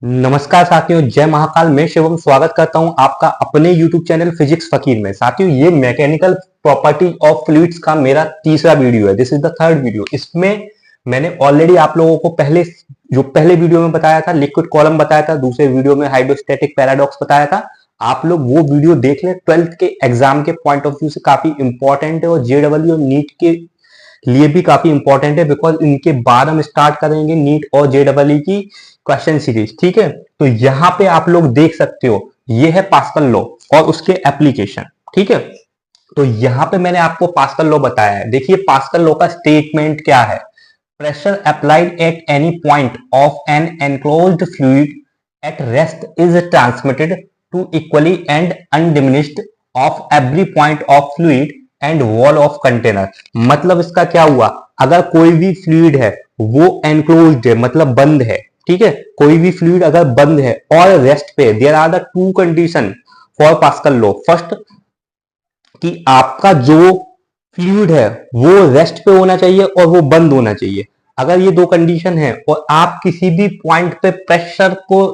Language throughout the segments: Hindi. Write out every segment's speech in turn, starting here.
नमस्कार साथियों, जय महाकाल। मैं शिवम स्वागत करता हूं आपका अपने YouTube चैनल फिजिक्स फकीर में। साथियों, ये मैकेनिकल प्रॉपर्टी ऑफ फ्लूइड्स का मेरा तीसरा वीडियो है। This is the third video. इसमें मैंने ऑलरेडी आप लोगों को पहले वीडियो में बताया था, लिक्विड कॉलम बताया था, दूसरे वीडियो में हाइड्रोस्टैटिक पैराडॉक्स बताया था। आप लोग वो वीडियो देख लें। 12th के एग्जाम के पॉइंट ऑफ व्यू से काफी इंपॉर्टेंट है और जेडब्ल्यू और नीट के लिए भी काफी इंपॉर्टेंट है, बिकॉज इनके बाद हम स्टार्ट करेंगे नीट और जेडब्ल्यू की क्वेश्चन सीरीज। ठीक है, तो यहां पे आप लोग देख सकते हो, ये है पास्कल लॉ और उसके एप्लीकेशन। ठीक है, तो यहां पे मैंने आपको पास्कल लॉ बताया है। देखिए पास्कल लॉ का स्टेटमेंट क्या है। Pressure applied at any point of an enclosed fluid at rest is transmitted to equally and undiminished of every point of fluid and wall of container. मतलब इसका क्या हुआ, अगर कोई भी फ्लूइड है वो एनक्लोज्ड है, मतलब बंद है। ठीक है, कोई भी फ्लूइड अगर बंद है और रेस्ट पे, there are the two condition for Pascal law. First, कि आपका जो फ्लूइड है वो रेस्ट पे होना चाहिए और वो बंद होना चाहिए। अगर ये दो कंडीशन है और आप किसी भी पॉइंट पे प्रेशर को,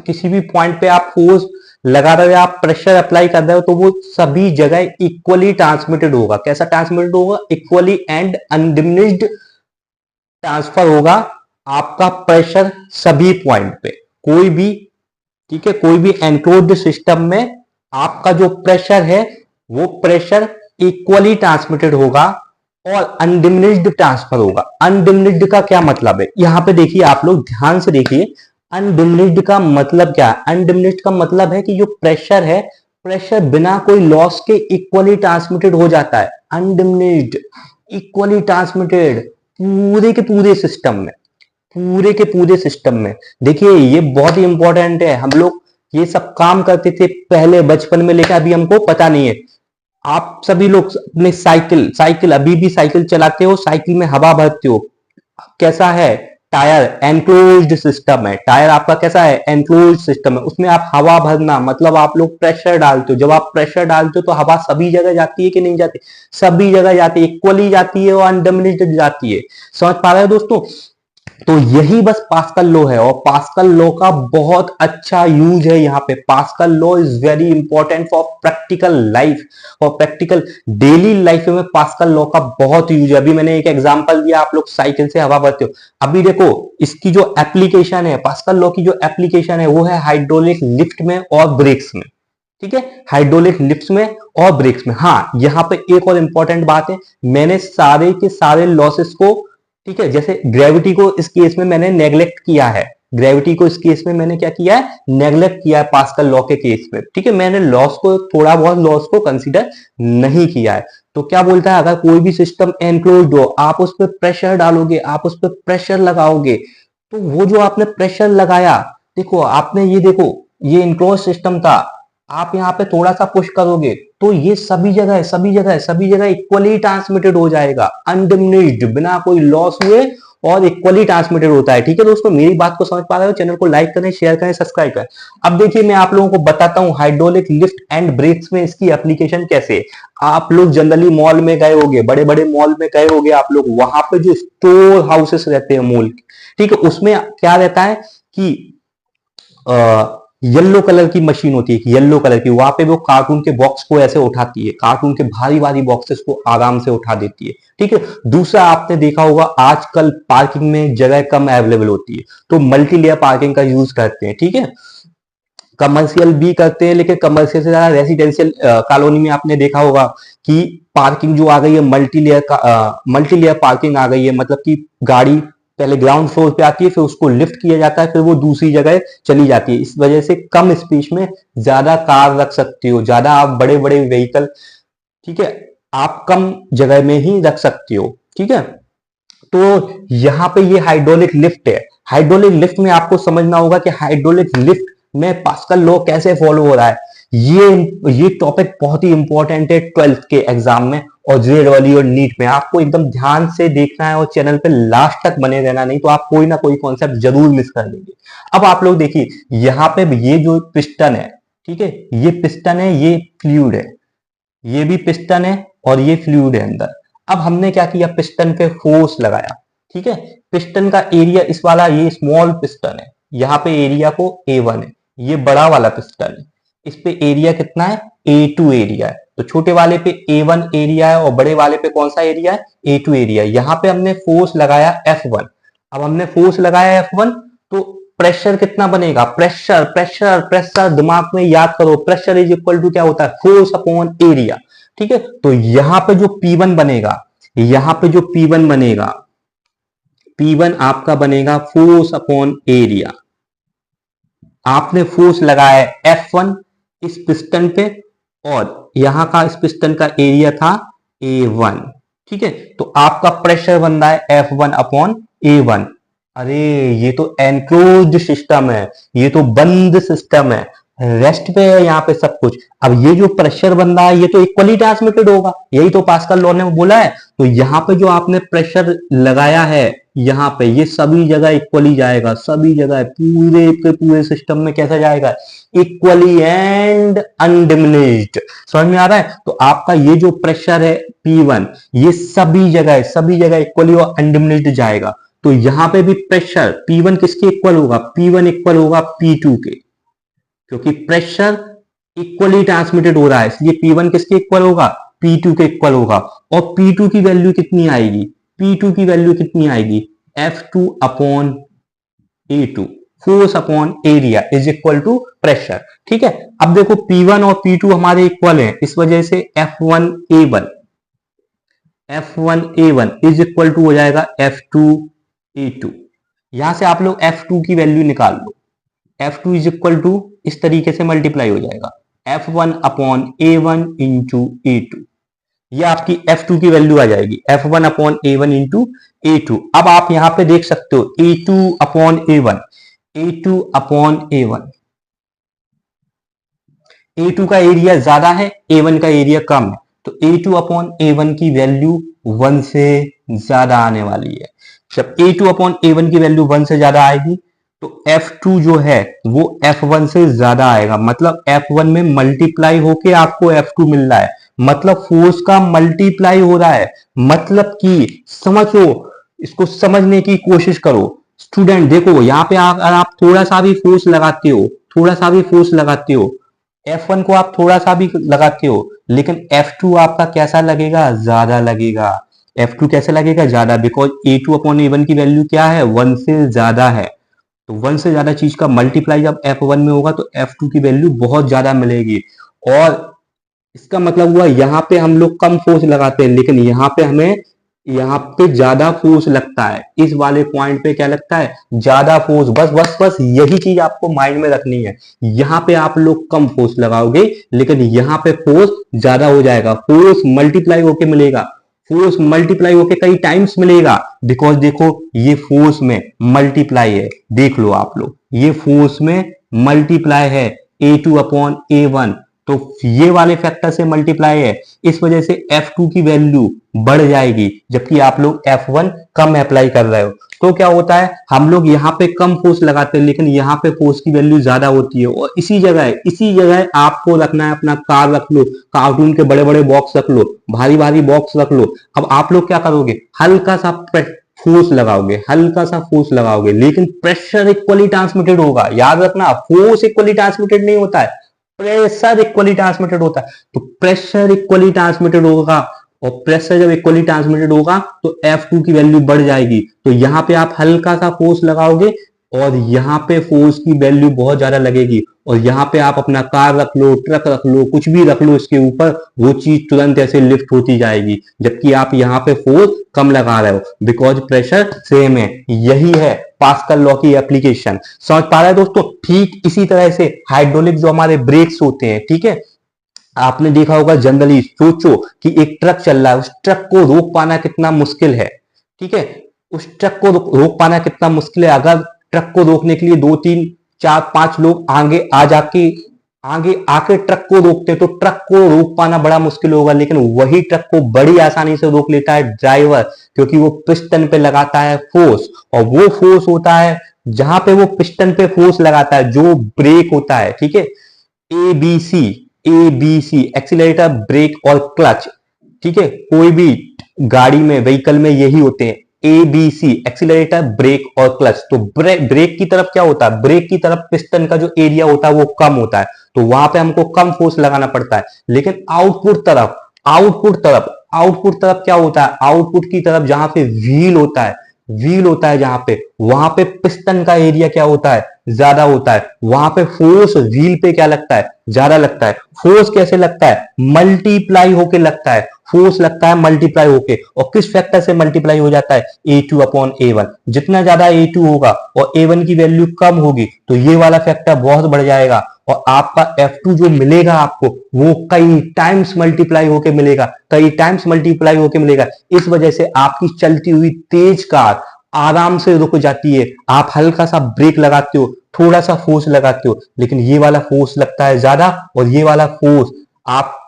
किसी भी पॉइंट पे आप फोर्स लगा रहे हो, आप प्रेशर अप्लाई कर रहे हो, तो वो सभी जगह इक्वली ट्रांसमिटेड होगा। कैसा ट्रांसमिटेड होगा? इक्वली एंड अनडिमिनिश्ड ट्रांसफर होगा आपका प्रेशर सभी पॉइंट पे। कोई भी, ठीक है, कोई भी एनक्लोज्ड सिस्टम में आपका जो प्रेशर है वो प्रेशर इक्वली ट्रांसमिटेड होगा और अनडिमिनिश्ड ट्रांसफर होगा। अनडिमिनिश्ड का क्या मतलब है, यहां पे देखिए, आप लोग ध्यान से देखिए। अनडिमिनिश्ड का मतलब क्या है? अनडिमिनिश्ड का मतलब है कि जो प्रेशर है, प्रेशर बिना कोई लॉस के इक्वली ट्रांसमिटेड हो जाता है। अनडिमिनिश्ड, इक्वली ट्रांसमिटेड पूरे के पूरे सिस्टम में, पूरे के पूरे सिस्टम में। देखिए ये बहुत ही इंपॉर्टेंट है। हम लोग ये सब काम करते थे पहले बचपन में, लेकिन अभी हमको पता नहीं है। आप सभी लोग अपने साइकिल अभी भी साइकिल चलाते हो, साइकिल में हवा भरते हो, कैसा है? टायर एनक्लोज्ड सिस्टम है। टायर आपका कैसा है? एनक्लोज्ड सिस्टम है। उसमें आप हवा भरना मतलब आप लोग प्रेशर डालते हो। जब आप प्रेशर डालते हो तो हवा सभी जगह जाती है कि नहीं जाती? सभी जगह जाती है, इक्वली जाती है और अनडिमिनिश्ड जाती है। समझ पा रहे हो दोस्तों? तो यही बस पास्कल लॉ है और पास्कल लॉ का बहुत अच्छा यूज है यहाँ पे। Pascal law is very important for practical life और प्रैक्टिकल डेली लाइफ में पास्कल लॉ का बहुत यूज है। अभी मैंने एक एग्जांपल दिया, आप लोग साइकिल से हवा भरते हो। अभी देखो इसकी जो एप्लीकेशन है, पास्कल लॉ की जो एप्लीकेशन है वो है हाइड्रोलिक लिफ्ट में और ब्रेक्स में। ठीक है, हाइड्रोलिक लिफ्ट में और ब्रेक्स में। हाँ, यहाँ पे एक और इंपॉर्टेंट बात है, मैंने सारे के सारे लॉसेस को, ठीक है, जैसे ग्रेविटी को इस केस में मैंने नेग्लेक्ट किया है। ग्रेविटी को इस केस में मैंने क्या किया है? नेग्लेक्ट किया है पास्कल लॉ के केस में। ठीक है, मैंने लॉस को, थोड़ा बहुत लॉस को कंसीडर नहीं किया है। तो क्या बोलता है, अगर कोई भी सिस्टम एनक्लोज्ड हो, आप उस पर प्रेशर डालोगे, आप उस पर प्रेशर लगाओगे, तो वो जो आपने प्रेशर लगाया, देखो आपने ये, देखो ये इनक्लोज सिस्टम था, आप यहाँ पे थोड़ा सा पुश करोगे तो ये सभी जगह इक्वली ट्रांसमिटेड हो जाएगा, अनडिमिनिश्ड, बिना कोई लॉस हुए और इक्वली ट्रांसमिटेड होता है। ठीक है दोस्तों, मेरी बात को समझ पा रहे हो? चैनल को लाइक करें, शेयर करें, सब्सक्राइब करें। अब देखिए मैं आप लोगों को बताता हूँ हाइड्रोलिक लिफ्ट एंड ब्रेक्स में इसकी एप्लीकेशन कैसे है। आप लोग जनरली मॉल में गए होगे, बड़े बड़े मॉल में गए होगे आप लोग, वहां पे जो स्टोर हाउसेस रहते हैं मॉल, ठीक है, उसमें क्या रहता है कि येलो कलर की मशीन होती है, येलो कलर की। वहां पे वो कार्टून के बॉक्स को ऐसे उठाती है, कार्टून के भारी भारी बॉक्सेस को आराम से उठा देती है। ठीक है, दूसरा आपने देखा होगा आजकल पार्किंग में जगह कम अवेलेबल होती है, तो मल्टी लेयर पार्किंग का यूज करते हैं। ठीक है, कमर्शियल भी करते हैं, लेकिन कमर्शियल से ज्यादा रेसिडेंशियल कॉलोनी में आपने देखा होगा कि पार्किंग जो आ गई है, मल्टी लेयर पार्किंग आ गई है। मतलब कि गाड़ी पहले ग्राउंड फ्लोर पे आती है, फिर उसको लिफ्ट किया जाता है, फिर वो दूसरी जगह चली जाती है। इस वजह से कम स्पेस में ज्यादा कार रख सकते हो, ज्यादा आप बड़े बड़े व्हीकल, ठीक है, आप कम जगह में ही रख सकते हो। ठीक है, तो यहाँ पे ये हाइड्रोलिक लिफ्ट है। हाइड्रोलिक लिफ्ट में आपको समझना होगा कि हाइड्रोलिक लिफ्ट में पास्कल लॉ कैसे फॉलो हो रहा है। ये टॉपिक बहुत ही इंपॉर्टेंट है 12th के एग्जाम में और जेईई और नीट में। आपको एकदम ध्यान से देखना है और चैनल पे लास्ट तक बने रहना, नहीं तो आप कोई ना कोई कॉन्सेप्ट जरूर मिस कर देंगे। अब आप लोग देखिए यहाँ पे ये जो पिस्टन है, ठीक है, ये पिस्टन है, ये फ्लूइड है, ये भी पिस्टन है और ये फ्लूइड है अंदर। अब हमने क्या किया, पिस्टन पे फोर्स लगाया। ठीक है, पिस्टन का एरिया इस वाला, ये स्मॉल पिस्टन है, यहाँ पे एरिया को A1 है, ये बड़ा वाला पिस्टन है, इस पे एरिया कितना है, A2 एरिया है। तो छोटे वाले पे A1 एरिया है और बड़े वाले पे कौन सा एरिया है, A2 एरिया है। यहाँ पे हमने फोर्स लगाया F1। अब हमने फोर्स लगाया F1 तो प्रेशर कितना बनेगा, प्रेशर प्रेशर प्रेशर दिमाग में याद करो, प्रेशर इज इक्वल टू क्या होता है, फोर्स अपॉन एरिया। ठीक है, तो यहाँ पे जो P1 बनेगा, यहाँ पे जो P1 बनेगा, P1 आपका बनेगा फोर्स अपॉन एरिया। आपने फोर्स लगाया है F1 इस पिस्टन पे और यहां का इस पिस्टन का एरिया था A1। ठीक है, तो आपका प्रेशर बन रहा है F1 अपॉन A1। अरे ये तो एनक्लोज्ड सिस्टम है, ये तो बंद सिस्टम है, रेस्ट पे है यहाँ पे सब कुछ। अब ये जो प्रेशर बन रहा है ये तो इक्वली ट्रांसमिटेड होगा, यही तो पास्कल लॉ ने बोला है। तो यहाँ पे जो आपने प्रेशर लगाया है यहाँ पे, ये सभी जगह इक्वली जाएगा, सभी जगह पूरे के पूरे सिस्टम में कैसा जाएगा, इक्वली एंड अनडिमिनिश्ड। समझ में आ रहा है? तो आपका ये जो प्रेशर है P1 ये सभी जगह इक्वली और अनडिमिनिश्ड जाएगा। तो यहाँ पे भी प्रेशर P1 किसके इक्वल होगा, P1 इक्वल होगा P2 के, क्योंकि प्रेशर इक्वली ट्रांसमिटेड हो रहा है, इसलिए P1 किसके इक्वल होगा, P2 के इक्वल होगा। और P2 की वैल्यू कितनी आएगी, P2 की वैल्यू कितनी आएगी, F2 upon A2, force upon area is equal to pressure. ठीक है, अब देखो P1 और P2 हमारे इक्वल हैं, इस वजह से F1A1 इज इक्वल टू हो जाएगा F2A2। यहां से आप लोग F2 की वैल्यू निकाल लो, F2 इज इक्वल टू इस तरीके से मल्टीप्लाई हो जाएगा, F1 upon A1 into A2। ये आपकी F2 की वैल्यू आ जाएगी, F1 upon A1 into A2। अब आप यहां पे देख सकते हो A2 upon A1, A2 upon A1, A2 का एरिया ज्यादा है, A1 का एरिया कम है, तो A2 अपॉन A1 की वैल्यू 1 से ज्यादा आने वाली है। जब A2 अपॉन A1 की वैल्यू 1 से ज्यादा आएगी तो F2 जो है वो F1 से ज्यादा आएगा, मतलब F1 में मल्टीप्लाई होके आपको F2 मिल रहा है, मतलब फोर्स का मल्टीप्लाई हो रहा है। मतलब कि समझो, इसको समझने की कोशिश करो स्टूडेंट। देखो यहाँ पे अगर आप थोड़ा सा भी फोर्स लगाते हो, थोड़ा सा भी फोर्स लगाते हो, F1 को आप थोड़ा सा भी लगाते हो, लेकिन F2 आपका कैसा लगेगा, ज्यादा लगेगा। F2 कैसे लगेगा, ज्यादा, बिकॉज A2 अपॉन A1 की वैल्यू क्या है, 1 से ज्यादा है। तो 1 से ज्यादा चीज का मल्टीप्लाई जब F1 में होगा तो F2 की वैल्यू बहुत ज्यादा मिलेगी। और इसका मतलब हुआ यहाँ पे हम लोग कम फोर्स लगाते हैं, लेकिन यहाँ पे हमें यहाँ पे ज्यादा फोर्स लगता है, इस वाले पॉइंट पे क्या लगता है, ज्यादा फोर्स। बस बस बस यही चीज आपको माइंड में रखनी है। यहाँ पे आप लोग कम फोर्स लगाओगे, लेकिन यहाँ पे फोर्स ज्यादा हो जाएगा, फोर्स मल्टीप्लाई होके मिलेगा, फोर्स मल्टीप्लाई होके कई टाइम्स मिलेगा। बिकॉज देखो ये फोर्स में मल्टीप्लाई है, देख लो आप लोग, ये फोर्स में मल्टीप्लाई है A2 अपॉन A1, तो ये वाले फैक्टर से मल्टीप्लाई है, इस वजह से F2 की वैल्यू बढ़ जाएगी, जबकि आप लोग F1 कम अप्लाई कर रहे हो। तो क्या होता है, हम लोग यहाँ पे कम फोर्स लगाते हैं, लेकिन यहाँ पे फोर्स की वैल्यू ज्यादा होती है। और इसी जगह आपको रखना है अपना कार रख लो, कार्टून के बड़े बड़े बॉक्स रख लो, भारी भारी बॉक्स रख लो। अब आप लोग क्या करोगे, हल्का सा फोर्स लगाओगे, हल्का सा फोर्स लगाओगे, लेकिन प्रेशर इक्वली ट्रांसमिटेड होगा। याद रखना, फोर्स इक्वली ट्रांसमिटेड नहीं होता है, प्रेशर इक्वली ट्रांसमिटेड होता है। तो प्रेशर इक्वली ट्रांसमिटेड होगा, और प्रेशर जब इक्वली ट्रांसमिटेड होगा तो F2 की वैल्यू बढ़ जाएगी। तो यहाँ पे आप हल्का सा फोर्स लगाओगे और यहाँ पे फोर्स की वैल्यू बहुत ज्यादा लगेगी, और यहाँ पे आप अपना कार रख लो, ट्रक रख लो, कुछ भी रख लो इसके ऊपर, वो चीज तुरंत ऐसे लिफ्ट होती जाएगी, जबकि आप यहाँ पे फोर्स कम लगा रहे हो, बिकॉज प्रेशर सेम है। यही है पास्कल लॉ की एप्लीकेशन। समझ पा रहे हैं दोस्तों? ठीक इसी तरह से हाइड्रोलिक जो हमारे ब्रेक्स होते हैं, ठीक है, आपने देखा होगा जनरली, सोचो कि एक ट्रक चल रहा है, उस ट्रक को रोक पाना कितना मुश्किल है। ठीक है, उस ट्रक को रोक पाना कितना मुश्किल है। अगर ट्रक को रोकने के लिए 2 3 4 5 लोग आगे आके ट्रक को रोकते, तो ट्रक को रोक पाना बड़ा मुश्किल होगा, लेकिन वही ट्रक को बड़ी आसानी से रोक लेता है ड्राइवर, क्योंकि वो पिस्टन पे लगाता है फोर्स, और वो फोर्स होता है जहां पे वो पिस्टन पे फोर्स लगाता है, जो ब्रेक होता है। ठीक है, ABC एक्सीलरेटर, ब्रेक और क्लच। ठीक है, कोई भी गाड़ी में, व्हीकल में यही होते हैं, ABC, एक्सीलरेटर, ब्रेक और क्लच। तो ब्रेक की तरफ क्या होता है, ब्रेक की तरफ पिस्टन का जो एरिया होता है वो कम होता है, तो वहां पे हमको कम फोर्स लगाना पड़ता है। लेकिन आउटपुट तरफ क्या होता है, आउटपुट की तरफ जहां पे व्हील होता है जहां पे, वहां पे पिस्टन का एरिया क्या होता है, ज्यादा होता है। वहां पे फोर्स व्हील पे क्या लगता है, ज्यादा लगता है। फोर्स कैसे लगता है, मल्टीप्लाई होके लगता है। फोर्स लगता है मल्टीप्लाई होके, और किस फैक्टर से मल्टीप्लाई हो जाता है, A2 अपॉन A1। जितना ज्यादा A2 होगा और A1 की वैल्यू कम होगी तो ये वाला फैक्टर बहुत बढ़ जाएगा, और आपका F2 जो मिलेगा आपको वो कई टाइम्स मल्टीप्लाई होके मिलेगा। इस वजह से आपकी चलती हुई तेज कार आराम से रुक जाती है। आप हल्का सा ब्रेक लगाते हो, थोड़ा सा फोर्स लगाते हो, लेकिन ये वाला फोर्स लगता है ज्यादा, और ये वाला फोर्स आप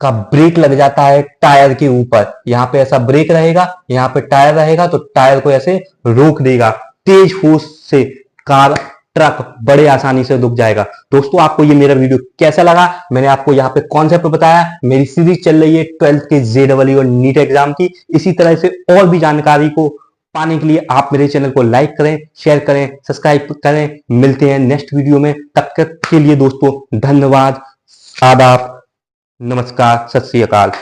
का ब्रेक लग जाता है टायर के ऊपर। यहां पे ऐसा ब्रेक रहेगा, यहां पे टायर रहेगा, तो टायर को ऐसे रोक देगा। तेज फोर्स से कार, ट्रक बड़े आसानी से रुक जाएगा। दोस्तों, आपको ये मेरा वीडियो कैसा लगा, मैंने आपको यहाँ पे कॉन्सेप्ट बताया। मेरी सीरीज चल रही है 12th के JEE और नीट एग्जाम की। इसी तरह से और भी जानकारी को पाने के लिए आप मेरे चैनल को लाइक करें, शेयर करें, सब्सक्राइब करें। मिलते हैं नेक्स्ट वीडियो में, तब तक के लिए दोस्तों धन्यवाद, आदाब, नमस्कार, सत श्री अकाल।